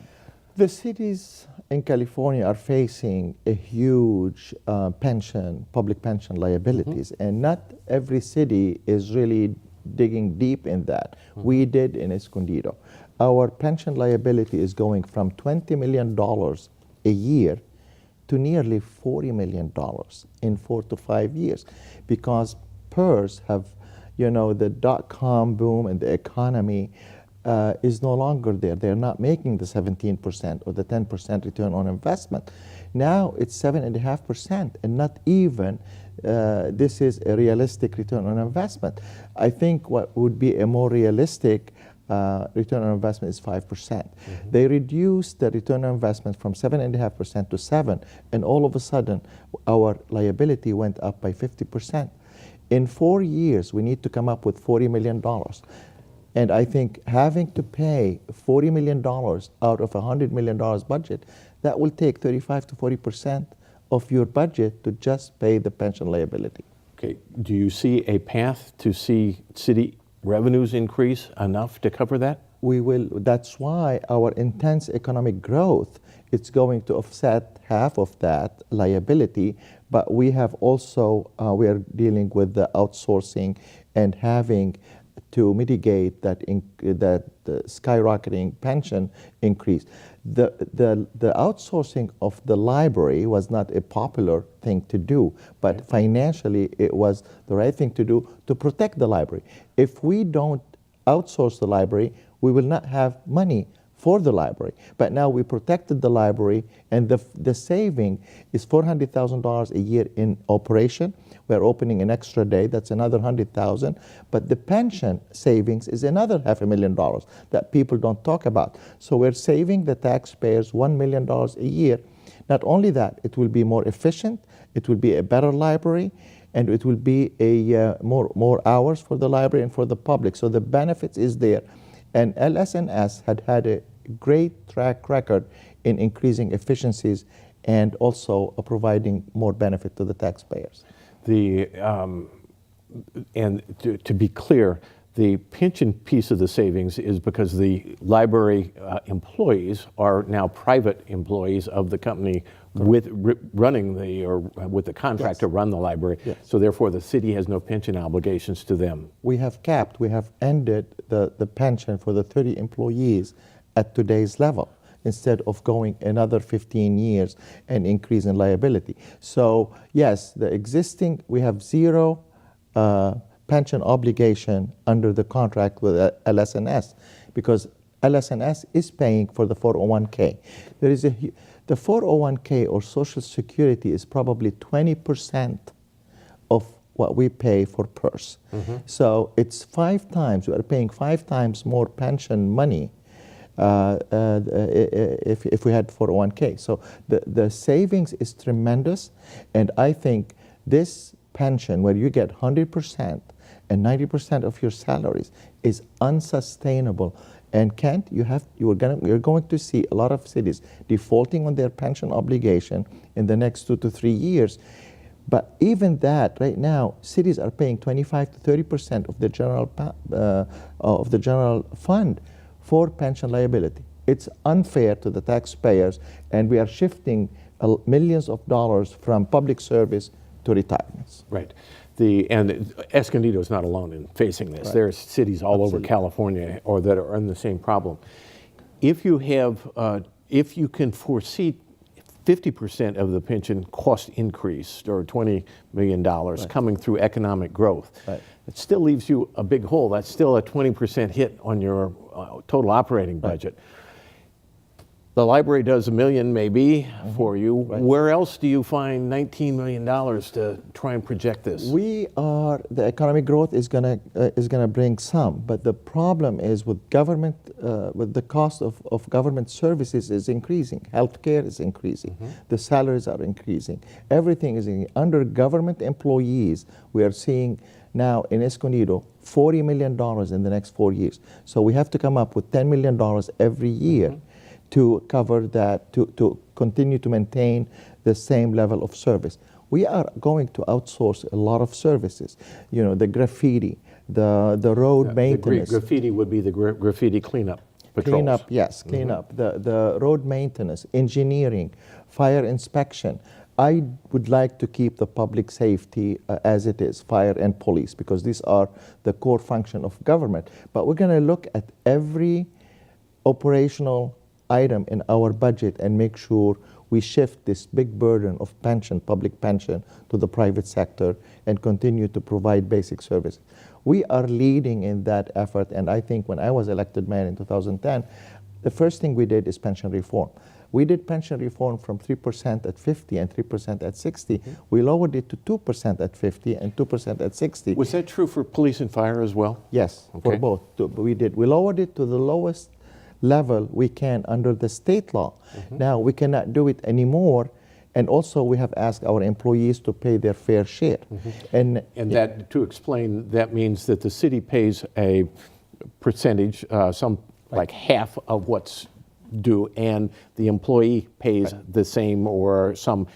The cities in California are facing a huge public pension liabilities, and not every city is really digging deep in that. We did in Escondido. Our pension liability is going from $20 million a year to nearly $40 million in 4 to 5 years, because PERS have, the dot-com boom and the economy is no longer there. They're not making the 17% or the 10% return on investment. Now it's 7.5%, and not even this is a realistic return on investment. I think what would be a more realistic return on investment is 5%. They reduced the return on investment from 7.5% to 7%, and all of a sudden, our liability went up by 50%. In 4 years, we need to come up with $40 million. And I think having to pay $40 million out of a $100 million budget, that will take 35 to 40% of your budget to just pay the pension liability. Okay. Do you see a path to see city revenues increase enough to cover that? We will. That's why our intense economic growth, it's going to offset half of that liability. But we have also, we are dealing with the outsourcing and having to mitigate that skyrocketing pension increase. The outsourcing of the library was not a popular thing to do, but financially it was the right thing to do to protect the library. If we don't outsource the library, we will not have money for the library. But now we protected the library, and the saving is $400,000 a year in operation. We're opening an extra day, that's another $100,000. But the pension savings is another $500,000 that people don't talk about. So we're saving the taxpayers $1 million a year. Not only that, it will be more efficient, it will be a better library, and it will be a more hours for the library and for the public. So the benefits is there. And LS&S had a great track record in increasing efficiencies and also providing more benefit to the taxpayers. And to be clear, the pension piece of the savings is because the library employees are now private employees of the company with running with the contract to run the library. So therefore the city has no pension obligations to them. We have ended the pension for the 30 employees at today's level. instead of going another 15 years and increase in liability. So yes, we have zero pension obligation under the contract with LS&S because LS&S is paying for the 401k. The 401k or Social Security is probably 20% of what we pay for PERS. So it's 5 times, we are paying 5 times more pension money if we had 401k. So the savings is tremendous, and I think this pension where you get 100% and 90% of your salaries is unsustainable. And Kent, you're going to see a lot of cities defaulting on their pension obligation in the next 2 to 3 years. But even that, right now, cities are paying 25 to 30% of the general fund for pension liability. It's unfair to the taxpayers, and we are shifting millions of dollars from public service to retirements. Right. And Escondido is not alone in facing this. Right. There are cities all over California that are in the same problem. If you can foresee 50% of the pension cost increase, or $20 million coming through economic growth, it still leaves you a big hole. That's still a 20% hit on your total operating budget. The library does $1 million maybe for you. Where else do you find $19 million to try and project this? The economic growth is gonna bring some, but the problem is with government, with the cost of government services is increasing. Healthcare is increasing. The salaries are increasing. Everything is under government employees. We are seeing now in Escondido $40 million in the next 4 years. So we have to come up with $10 million every year to cover that, to continue to maintain the same level of service. We are going to outsource a lot of services. You know, the graffiti, the road maintenance. The graffiti would be the graffiti cleanup patrols. Cleanup, yes, cleanup. The road maintenance, engineering, fire inspection. I would like to keep the public safety as it is, fire and police, because these are the core function of government. But we're going to look at every operational item in our budget and make sure we shift this big burden of pension, public pension, to the private sector and continue to provide basic services. We are leading in that effort, and I think when I was elected mayor in 2010, the first thing we did is pension reform. We did pension reform from 3% at 50 and 3% at 60. We lowered it to 2% at 50 and 2% at 60. Was that true for police and fire as well? Yes, for both. We did. We lowered it to the lowest level we can under the state law. Now we cannot do it anymore, and also we have asked our employees to pay their fair share. And that, to explain, that means that the city pays a percentage, like half of what's due, and the employee pays the same or some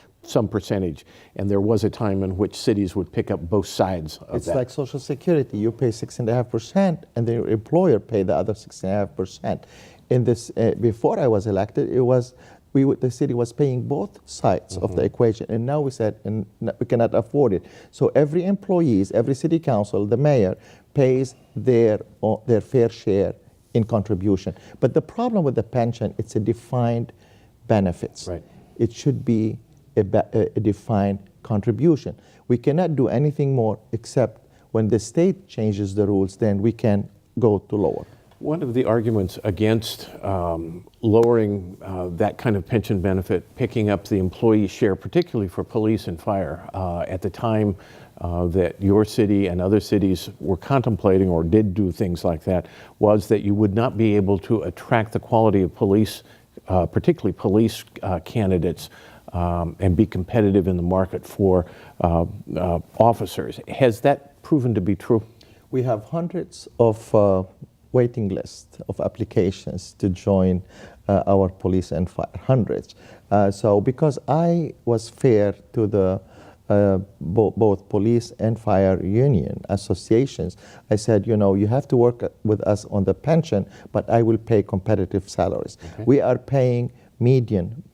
percentage. And there was a time in which cities would pick up both sides of it's that. like Social Security. You pay 6.5%, and then your employer pay the other 6.5%. In this, before I was elected, the city was paying both sides of the equation, and now we said we cannot afford it. So every employees, every city council, the mayor pays their fair share in contribution. But the problem with the pension, it's a defined benefits. It should be a defined contribution. We cannot do anything more except when the state changes the rules, then we can go to lower. One of the arguments against lowering that kind of pension benefit, picking up the employee share, particularly for police and fire, at the time that your city and other cities were contemplating or did do things like that, was that you would not be able to attract the quality of police, particularly police candidates, and be competitive in the market for officers. Has that proven to be true? We have hundreds of waiting list of applications to join our police and fire, hundreds. So because I was fair to the both police and fire union associations, I said, you know, you have to work with us on the pension, but I will pay competitive salaries. We are paying median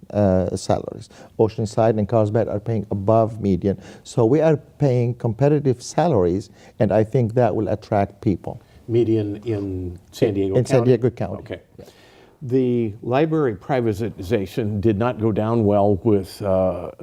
salaries. Oceanside and Carlsbad are paying above median. So we are paying competitive salaries, and I think that will attract people. Median in San Diego County? In San Diego County. Okay. The library privatization did not go down well with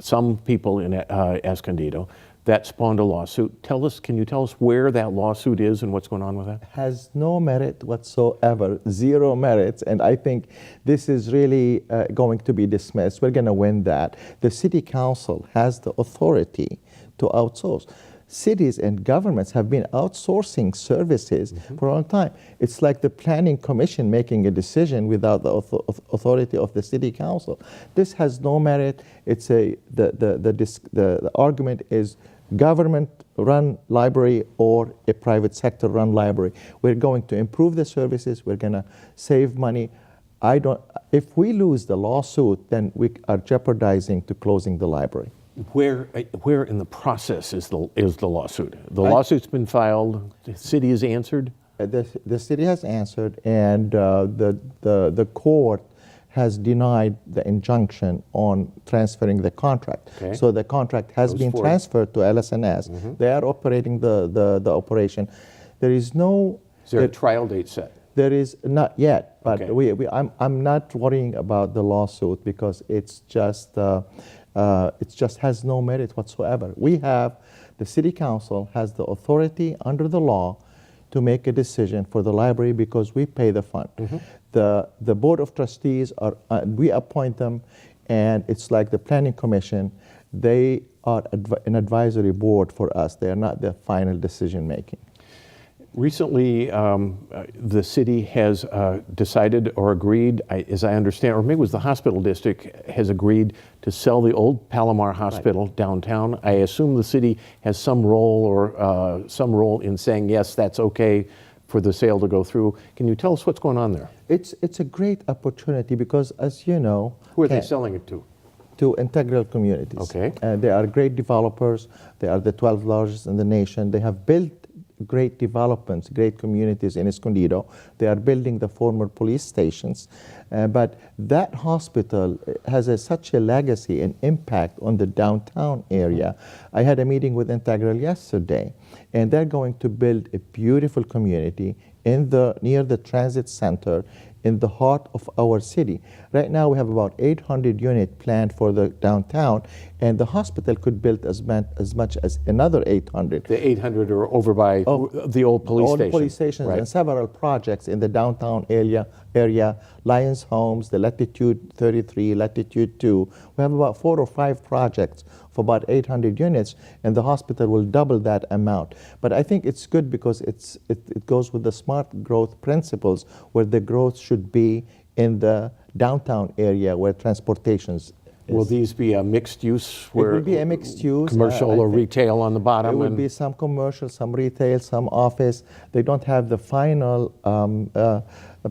some people in Escondido. That spawned a lawsuit. Can you tell us where that lawsuit is and what's going on with that? Has no merit whatsoever, zero merits, and I think this is really going to be dismissed. We're going to win that. The city council has the authority to outsource. Cities and governments have been outsourcing services for a long time. It's like the planning commission making a decision without the authority of the city council. This has no merit. It's the argument is government-run library or a private sector-run library. We're going to improve the services. We're going to save money. If we lose the lawsuit, then we are jeopardizing to closing the library. Where in the process is the lawsuit? The lawsuit's been filed. The city has answered. The city has answered, and the court has denied the injunction on transferring the contract. Okay. So the contract has been transferred to LSNS. They are operating the operation. There is no. Is there a trial date set? There is not yet, but Okay. I'm not worrying about the lawsuit because it's just. It just has no merit whatsoever. The city council has the authority under the law to make a decision for the library because we pay the fund. The board of trustees we appoint them, and it's like the planning commission. They are an advisory board for us. They are not the final decision making. Recently, the city has decided or agreed, as I understand, or maybe it was the hospital district, has agreed to sell the old Palomar Hospital downtown. I assume the city has some role in saying, yes, that's okay for the sale to go through. Can you tell us what's going on there? It's a great opportunity because, as you know, who are they selling it to? To integral communities. Okay. They are great developers. They are the 12th largest in the nation. They have built great developments, great communities in Escondido. They are building the former police stations. But that hospital has such a legacy and impact on the downtown area. I had a meeting with Integral yesterday, and they're going to build a beautiful community near the transit center in the heart of our city. Right now we have about 800 units planned for the downtown, and the hospital could build as much as another 800. The 800 are over by the old police station. Police stations, right. And several projects in the downtown area, Lions Homes, the Latitude 33, Latitude 2. We have about 4 or 5 projects for about 800 units, and the hospital will double that amount. But I think it's good because it goes with the smart growth principles, where the growth should be in the downtown area where transportations. Will these be a mixed use? It will be a mixed use. Commercial or retail on the bottom? It will be some commercial, some retail, some office. They don't have the final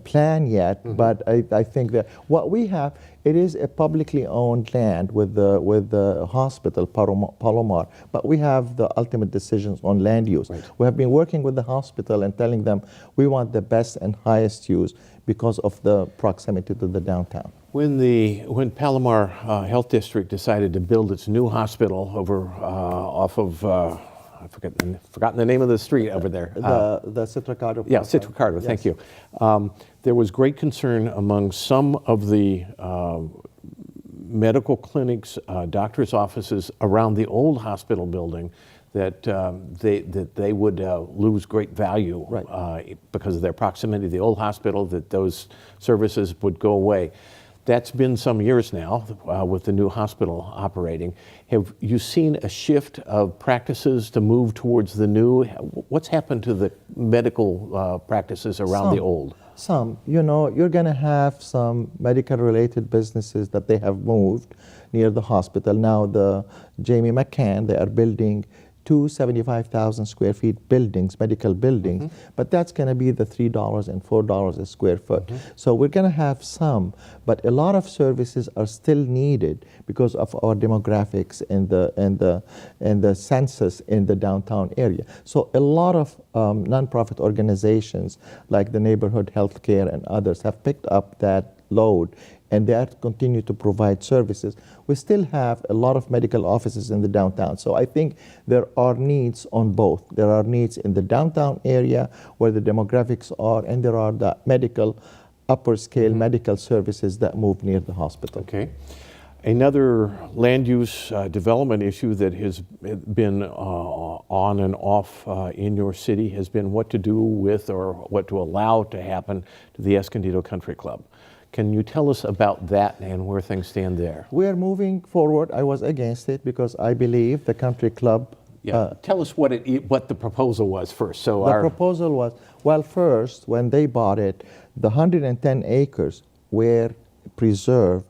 plan yet, but I think that what we have, it is a publicly owned land with the hospital, Palomar, but we have the ultimate decisions on land use. Right. We have been working with the hospital and telling them we want the best and highest use because of the proximity to the downtown. When Palomar Health District decided to build its new hospital over off of I've forgotten the name of the street over there. The Citricardo. Yeah, Citricardo. Yes. Thank you. There was great concern among some of the medical clinics, doctors' offices around the old hospital building that they would lose great value because of their proximity to the old hospital, that those services would go away. That's been some years now with the new hospital operating. Have you seen a shift of practices to move towards the new? What's happened to the medical practices around the old? Some. You know, you're going to have some medical-related businesses that they have moved near the hospital. Now, the Jamie McCann, they are building 2 75,000 square feet buildings, medical buildings, but that's going to be the $3 and $4 a square foot. So we're going to have some, but a lot of services are still needed because of our demographics and the census in the downtown area. So a lot of nonprofit organizations like the Neighborhood Healthcare and others have picked up that load, and they are continue to provide services. We still have a lot of medical offices in the downtown. So I think there are needs on both. There are needs in the downtown area where the demographics are, and there are the medical upper scale medical services that move near the hospital. Okay. Another land use development issue that has been on and off in your city has been what to do with or what to allow to happen to the Escondido Country Club. Can you tell us about that and where things stand there? We are moving forward. I was against it because I believe the country club. Tell us what the proposal was first. So the proposal was, well, first, when they bought it, the 110 acres were preserved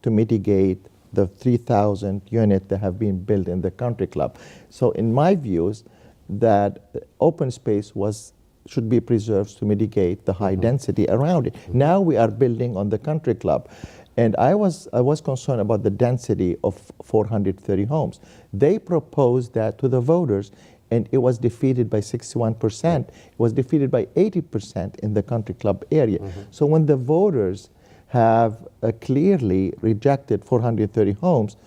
to mitigate the 3,000 units that have been built in the country club. So in my views, that open space should be preserved to mitigate the high density around it. Now we are building on the country club. And I was concerned about the density of 430 homes. They proposed that to the voters, and it was defeated by 61%. It was defeated by 80% in the country club area. So when the voters have clearly rejected 430 homes,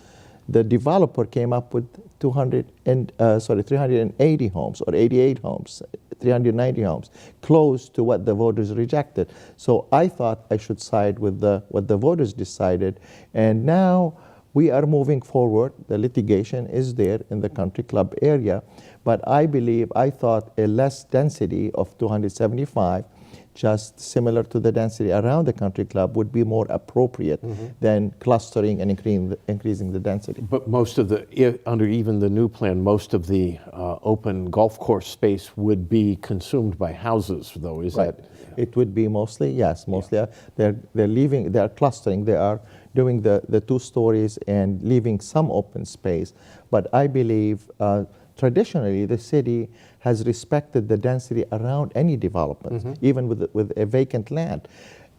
the developer came up with 380 homes or 88 homes, 390 homes, close to what the voters rejected. So I thought I should side with what the voters decided, and now we are moving forward. The litigation is there in the country club area, but I thought a less density of 275, just similar to the density around the country club, would be more appropriate than clustering and increasing the density. But most of under even the new plan, most of the open golf course space would be consumed by houses, though, is that? It would be mostly, yes, mostly. They're clustering, they are doing the 2 stories and leaving some open space. But I believe traditionally the city has respected the density around any development, even with a vacant land.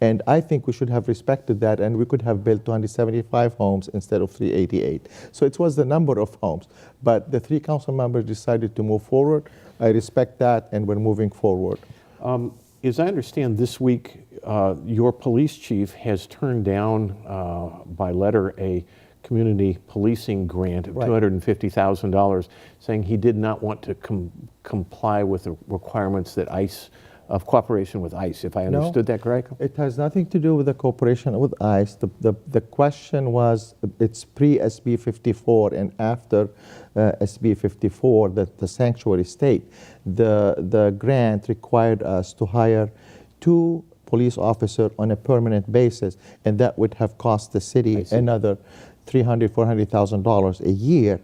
And I think we should have respected that, and we could have built 275 homes instead of 388. So it was the number of homes. But the 3 council members decided to move forward. I respect that, and we're moving forward. As I understand, this week your police chief has turned down by letter a community policing grant of $250,000, saying he did not want to comply with the requirements that of cooperation with ICE, if I understood that correctly? It has nothing to do with the cooperation with ICE. The question was, it's pre-SB 54 and after SB 54, the sanctuary state. The grant required us to hire 2 police officers on a permanent basis, and that would have cost the city another $300,000, $400,000 a year.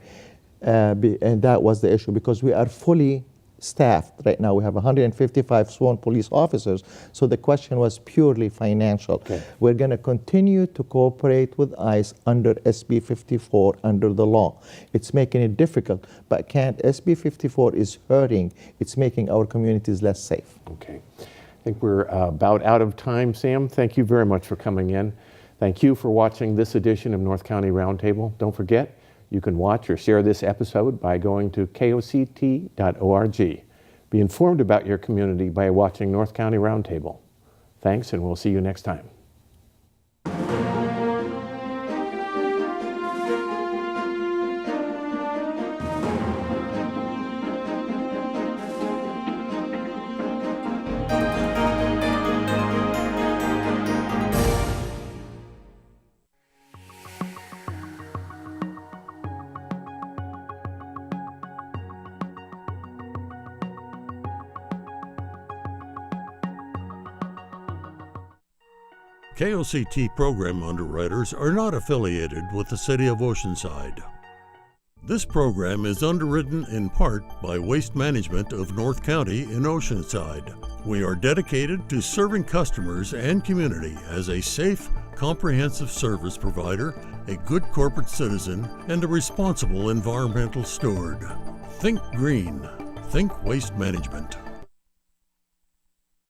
And that was the issue, because we are fully staffed right now. We have 155 sworn police officers, so the question was purely financial. We're going to continue to cooperate with ICE under SB 54 under the law. It's making it difficult, but SB 54 is hurting. It's making our communities less safe. Okay. I think we're about out of time, Sam. Thank you very much for coming in. Thank you for watching this edition of North County Roundtable. Don't forget, you can watch or share this episode by going to KOCT.org. Be informed about your community by watching North County Roundtable. Thanks, and we'll see you next time. KOCT program underwriters are not affiliated with the City of Oceanside. This program is underwritten in part by Waste Management of North County in Oceanside. We are dedicated to serving customers and community as a safe, comprehensive service provider, a good corporate citizen, and a responsible environmental steward. Think green. Think Waste Management.